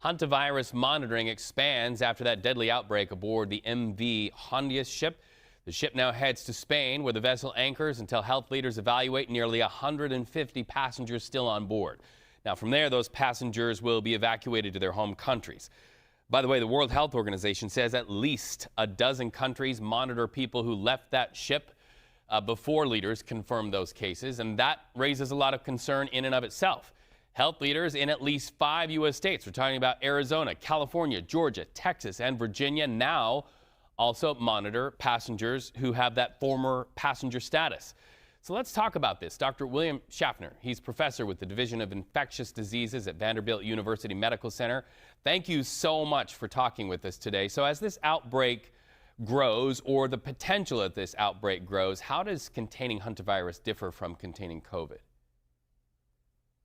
Hantavirus monitoring expands after that deadly outbreak aboard the MV Hantavirus ship. The ship now heads to Spain, where the vessel anchors until health leaders evaluate nearly 150 passengers still on board. Now, from there, those passengers will be evacuated to their home countries. By the way, the World Health Organization says at least a dozen countries monitor people who left that ship before leaders confirm those cases, and that raises a lot of concern in and of itself. Health leaders in at least 5 U.S. states, we're talking about Arizona, California, Georgia, Texas, and Virginia, now also monitor passengers who have that former passenger status. So let's talk about this. Dr. William Schaffner, he's professor with the Division of Infectious Diseases at Vanderbilt University Medical Center. Thank you so much for talking with us today. So as this outbreak grows, or the potential that this outbreak grows, how does containing hantavirus differ from containing COVID?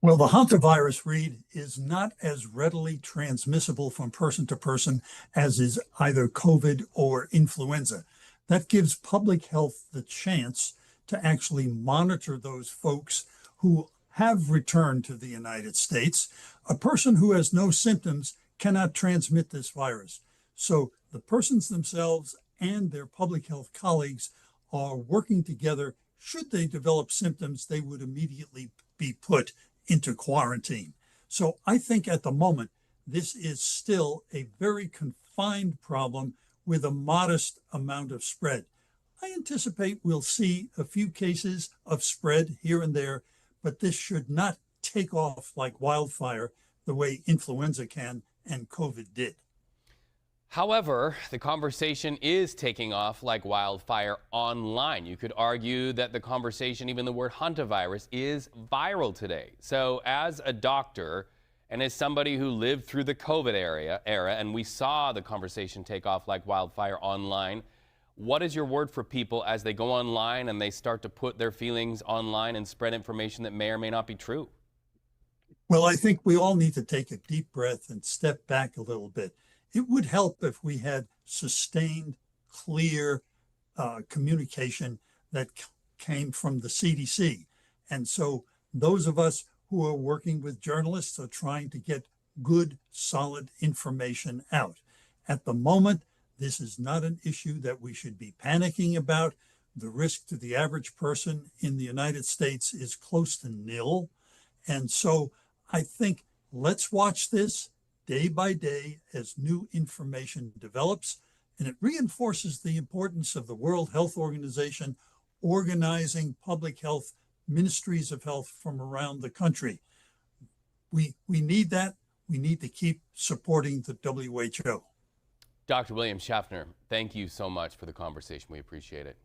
Well, the hantavirus, Reed, is not as readily transmissible from person to person as is either COVID or influenza. That gives public health the chance to actually monitor those folks who have returned to the United States. A person who has no symptoms cannot transmit this virus. So the persons themselves and their public health colleagues are working together. Should they develop symptoms, they would immediately be put into quarantine. So I think at the moment, this is still a very confined problem with a modest amount of spread. I anticipate we'll see a few cases of spread here and there, but this should not take off like wildfire the way influenza can and COVID did. However, the conversation is taking off like wildfire online. You could argue that the conversation, even the word hantavirus, is viral today. So as a doctor and as somebody who lived through the COVID era, and we saw the conversation take off like wildfire online, what is your word for people as they go online and they start to put their feelings online and spread information that may or may not be true? Well, I think we all need to take a deep breath and step back a little bit. It would help if we had sustained, clear communication that came from the CDC. And so those of us who are working with journalists are trying to get good, solid information out. At the moment, this is not an issue that we should be panicking about. The risk to the average person in the United States is close to nil. And so I think let's watch this day by day as new information develops, and it reinforces the importance of the World Health Organization organizing public health ministries of health from around the country. We need that. We need to keep supporting the WHO. Dr. William Schaffner, thank you so much for the conversation. We appreciate it.